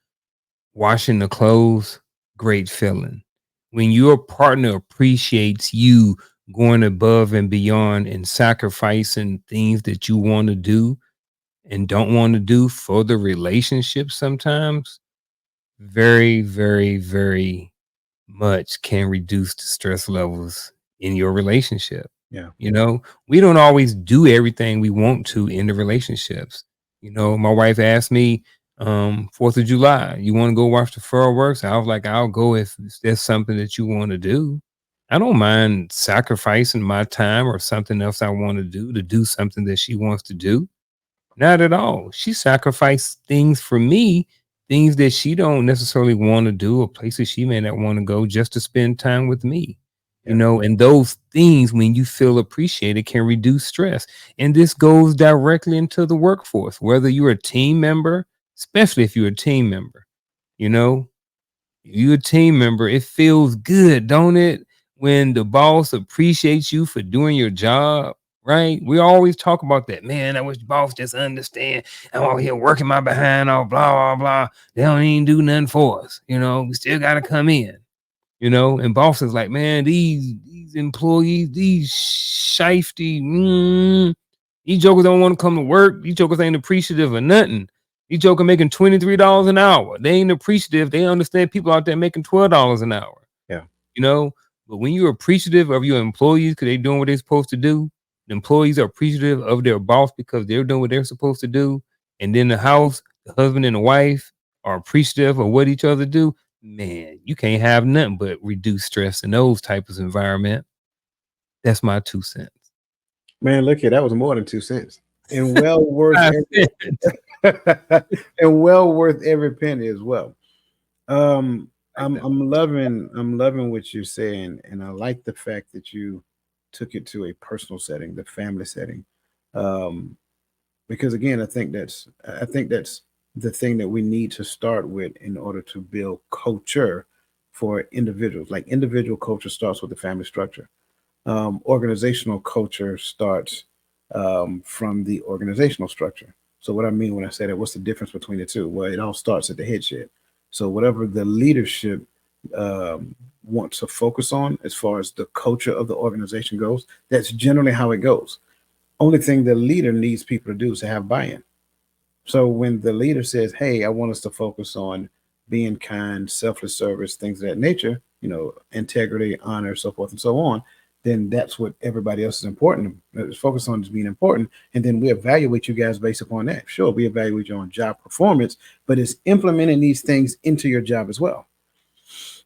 washing the clothes, great feeling. When your partner appreciates you going above and beyond and sacrificing things that you want to do and don't want to do for the relationship sometimes, very, very, very much can reduce the stress levels in your relationship. Yeah. We don't always do everything we want to in the relationships. My wife asked me, 4th of July, you want to go watch the fireworks? I was like, I'll go if there's something that you want to do. I don't mind sacrificing my time or something else I want to do something that she wants to do. Not at all. She sacrificed things for me, things that she don't necessarily want to do, or places she may not want to go just to spend time with me. Yeah. And those things, when you feel appreciated, can reduce stress. And this goes directly into the workforce, whether you're a team member, especially if you're a team member, you know, you a team member, it feels good, don't it? When the boss appreciates you for doing your job, right? We always talk about that. Man, I wish the boss just understand. I'm out here working my behind off, blah, blah, blah. They don't even do nothing for us. We still gotta come in, and boss is like, man, these employees, these shifty, these jokers don't want to come to work. These jokers ain't appreciative of nothing. These jokers making $23 an hour. They ain't appreciative. They understand people out there making $12 an hour. Yeah. You know, but when you're appreciative of your employees because they're doing what they're supposed to do, the employees are appreciative of their boss because they're doing what they're supposed to do. And then the house, the husband and the wife are appreciative of what each other do. Man, you can't have nothing but reduce stress in those types of environment. That's my 2 cents. Man, look here, that was more than 2 cents. And well worth I every said, and well worth every penny as well. Um, like I'm that. I'm loving what you're saying, and I like the fact that you took it to a personal setting, the family setting. Um, because again, I think that's the thing that we need to start with in order to build culture for individuals. Like individual culture starts with the family structure. Organizational culture starts from the organizational structure. So, what I mean when I say that, what's the difference between the two? Well, it all starts at the headship. So, whatever the leadership wants to focus on as far as the culture of the organization goes, that's generally how it goes. Only thing the leader needs people to do is to have buy in. So when the leader says, "Hey, I want us to focus on being kind, selfless service, things of that nature, integrity, honor, so forth and so on," then that's what everybody else is important. Focus on is being important, and then we evaluate you guys based upon that. Sure, we evaluate you on job performance, but it's implementing these things into your job as well.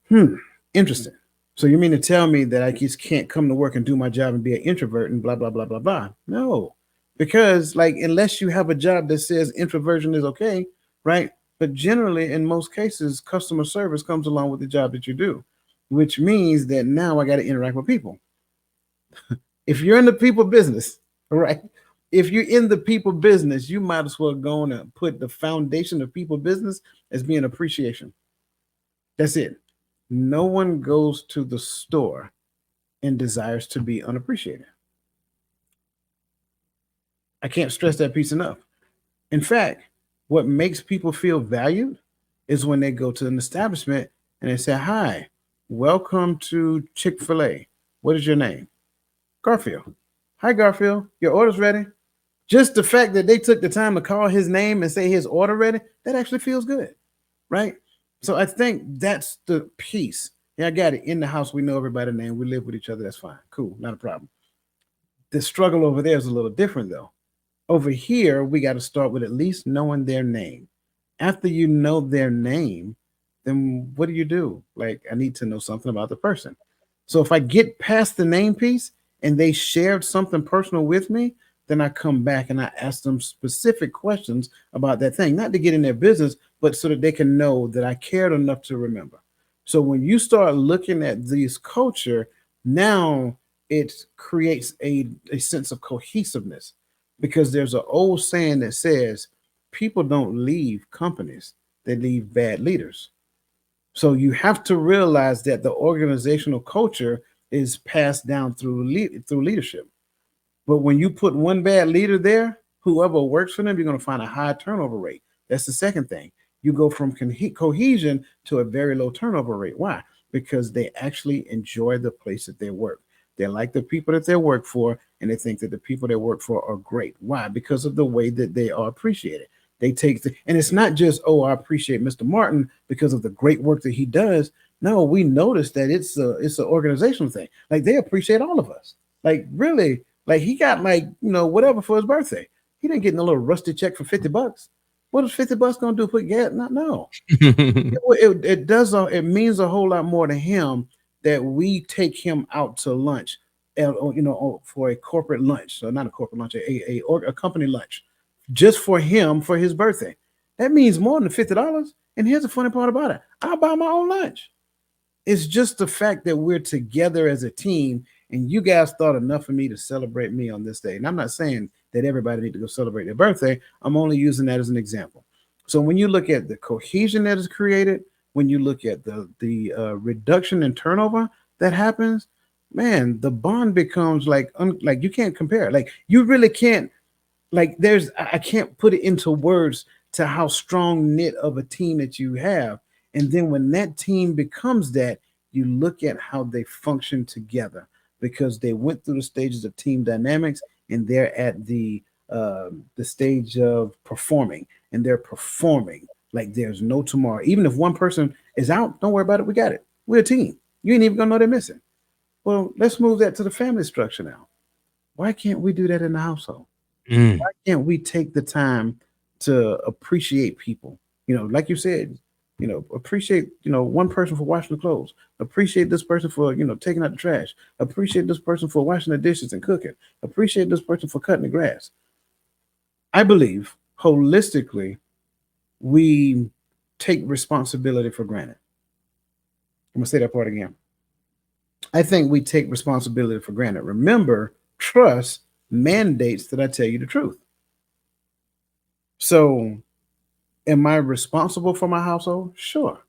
Hmm. Interesting. So you mean to tell me that I just can't come to work and do my job and be an introvert and blah blah blah blah blah? No, because like unless you have a job that says introversion is okay, right? But generally, in most cases, customer service comes along with the job that you do, which means that now I got to interact with people. If you're in the people business, right? If you're in the people business, you might as well go on and put the foundation of people business as being appreciation. That's it. No one goes to the store and desires to be unappreciated. I can't stress that piece enough. In fact, what makes people feel valued is when they go to an establishment and they say, "Hi, welcome to Chick fil A. What is your name?" Garfield. "Hi, Garfield. Your order's ready." Just the fact that they took the time to call his name and say his order ready, that actually feels good, right? So I think that's the piece. Yeah, I got it. In the house, we know everybody's name. We live with each other. That's fine. Cool. Not a problem. The struggle over there is a little different, though. Over here, we got to start with at least knowing their name. After you know their name, then what do? Like, I need to know something about the person. So if I get past the name piece and they shared something personal with me, then I come back and I ask them specific questions about that thing, not to get in their business, but so that they can know that I cared enough to remember. So when you start looking at these culture, now it creates a sense of cohesiveness because there's an old saying that says people don't leave companies, they leave bad leaders. So you have to realize that the organizational culture is passed down through leadership. But when you put one bad leader there, whoever works for them, you're going to find a high turnover rate. That's the second thing. You go from cohesion to a very low turnover rate. Why? Because they actually enjoy the place that they work. They like the people that they work for, and they think that the people they work for are great. Why? Because of the way that they are appreciated. They take and it's not just, oh, I appreciate Mr. Martin because of the great work that he does. No, we notice that it's an organizational thing. Like they appreciate all of us. Like really, like he got like whatever for his birthday. He didn't get no little rusty check for $50. What is $50 gonna do? Put gas? Not no. It does. It means a whole lot more to him that we take him out to lunch, for a corporate lunch. So not a corporate lunch, a company lunch, just for him for his birthday. That means more than $50. And here's the funny part about it: I'll buy my own lunch. It's just the fact that we're together as a team, and you guys thought enough of me to celebrate me on this day. And I'm not saying that everybody need to go celebrate their birthday. I'm only using that as an example. So when you look at the cohesion that is created, when you look at the reduction in turnover that happens, man, the bond becomes like you can't compare. Like you really can't. Like there's I can't put it into words to how strong knit of a team that you have. And then when that team becomes that, you look at how they function together because they went through the stages of team dynamics and they're at the stage of performing, and they're performing like there's no tomorrow. Even if one person is out, don't worry about it. We got it. We're a team. You ain't even gonna know they're missing. Well, let's move that to the family structure now. Why can't we do that in the household? Mm. Why can't we take the time to appreciate people? Like you said, appreciate, one person for washing the clothes. Appreciate this person for, taking out the trash. Appreciate this person for washing the dishes and cooking. Appreciate this person for cutting the grass. I believe holistically, we take responsibility for granted. I'm going to say that part again. I think we take responsibility for granted. Remember, trust mandates that I tell you the truth. So am I responsible for my household? Sure.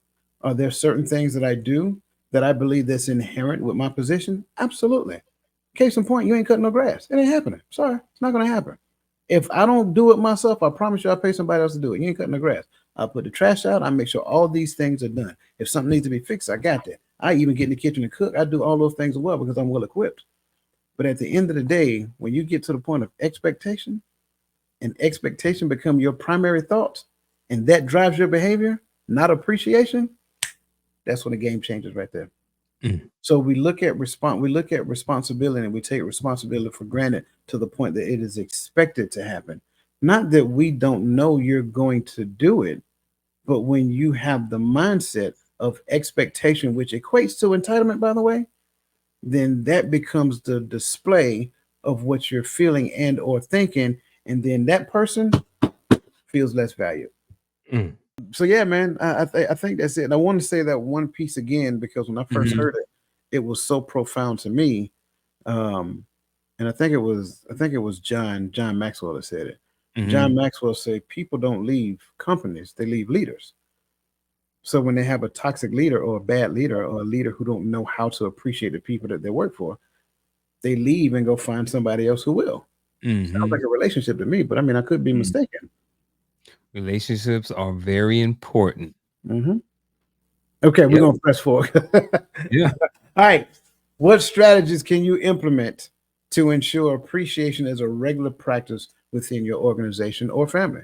Are there certain things that I do that I believe that's inherent with my position? Absolutely. Case in point, you ain't cutting no grass. It ain't happening. Sorry, it's not going to happen. If I don't do it myself, I promise you I'll pay somebody else to do it. You ain't cutting the grass. I'll put the trash out. I make sure all these things are done. If something needs to be fixed, I got that. I even get in the kitchen and cook. I do all those things as well because I'm well equipped. But at the end of the day, when you get to the point of expectation, and expectation become your primary thoughts, and that drives your behavior, not appreciation, that's when the game changes right there. Mm. So we look at responsibility and we take responsibility for granted to the point that it is expected to happen. Not that we don't know you're going to do it, but when you have the mindset of expectation, which equates to entitlement, by the way, then that becomes the display of what you're feeling and or thinking, and then that person feels less valued. Mm. So yeah, man, I think that's it. And I want to say that one piece again because when I first Mhm. heard it, it was so profound to me. Um, and I think it was John Maxwell that said it. John Mhm. Maxwell said people don't leave companies; they leave leaders. So when they have a toxic leader or a bad leader or a leader who don't know how to appreciate the people that they work for, they leave and go find somebody else who will. Sounds like Mhm. a relationship to me, but I mean, I could be Mm. mistaken. Relationships are very important. Hmm. Okay, we're Yep. gonna press forward. Yeah. All right. What strategies can you implement to ensure appreciation as a regular practice within your organization or family?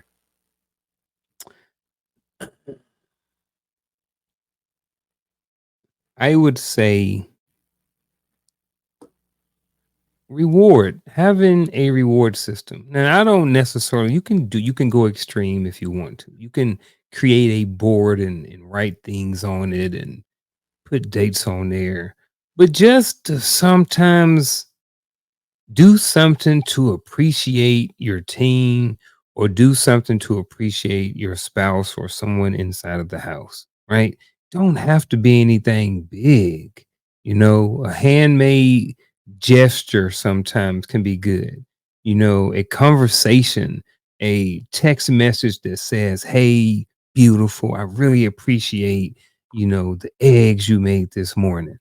I would say having a reward system. Now, I don't necessarily, you can go extreme if you want to. You can create a board and write things on it and put dates on there. But just to sometimes do something to appreciate your team or do something to appreciate your spouse or someone inside of the house, right? Don't have to be anything big. A handmade gesture sometimes can be good. A conversation, a text message that says, "Hey, beautiful, I really appreciate, the eggs you made this morning."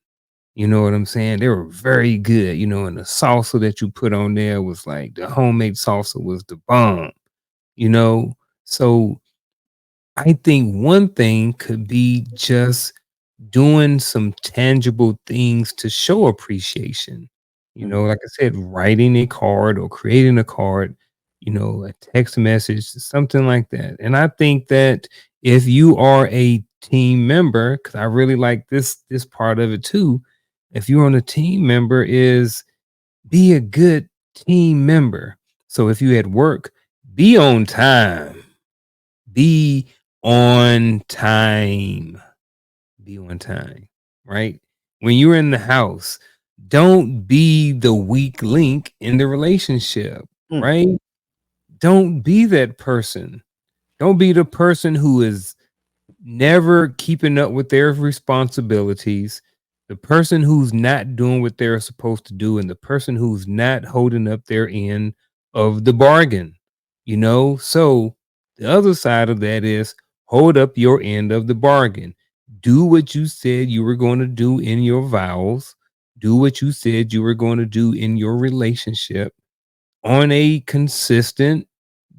You know what I'm saying? They were very good, and the salsa that you put on there was like the homemade salsa was the bomb, you know? So I think one thing could be just doing some tangible things to show appreciation. Mhm. Like I said, writing a card or creating a card, a text message, something like that. And I think that if you are a team member, because I really like this part of it too, if you're on a team member, is be a good team member. So if you at work, be on time. Be on time. Be on time, right? When you're in the house, don't be the weak link in the relationship, Mm. right? Don't be that person. Don't be the person who is never keeping up with their responsibilities, the person who's not doing what they're supposed to do, and the person who's not holding up their end of the bargain. So the other side of that is hold up your end of the bargain. Do what you said you were going to do in your vows. Do what you said you were going to do in your relationship on a consistent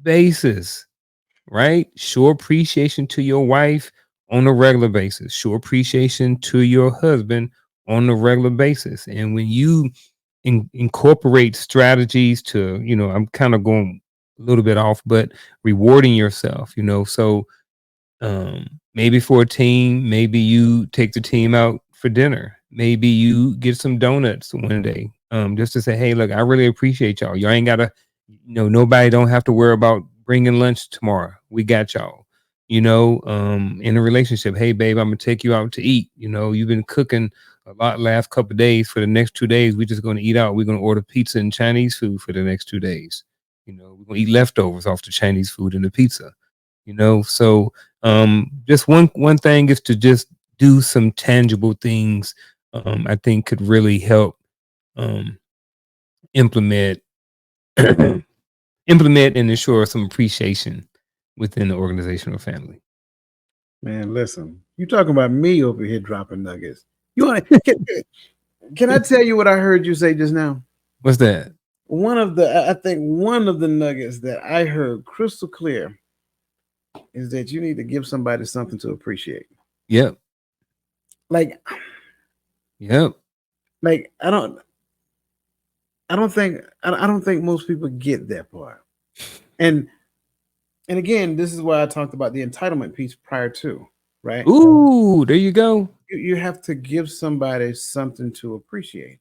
basis, right? Show appreciation to your wife on a regular basis. Show appreciation to your husband on a regular basis. And when you incorporate strategies to, I'm kind of going a little bit off, but rewarding yourself, so maybe for a team, maybe you take the team out for dinner. Maybe you get some donuts one day, just to say, "Hey, look, I really appreciate y'all. Y'all ain't gotta, nobody don't have to worry about bringing lunch tomorrow. We got y'all." In a relationship, "Hey, babe, I'm gonna take you out to eat. You've been cooking a lot last couple of days. For the next 2 days, we're just gonna eat out. We're gonna order pizza and Chinese food for the next 2 days. We're gonna eat leftovers off the Chinese food and the pizza." So just one thing is to just do some tangible things. I think could really help um, implement implement and ensure some appreciation within the organizational family. Man, listen, you talking about me over here dropping nuggets. You want to? Can I tell you what I heard you say just now? What's that? I think one of the nuggets that I heard crystal clear is that you need to give somebody something to appreciate. Yep. Like, Yep. like I don't think most people get that part. And and again, this is why I talked about the entitlement piece prior to, right? Ooh, there you go. You have to give somebody something to appreciate.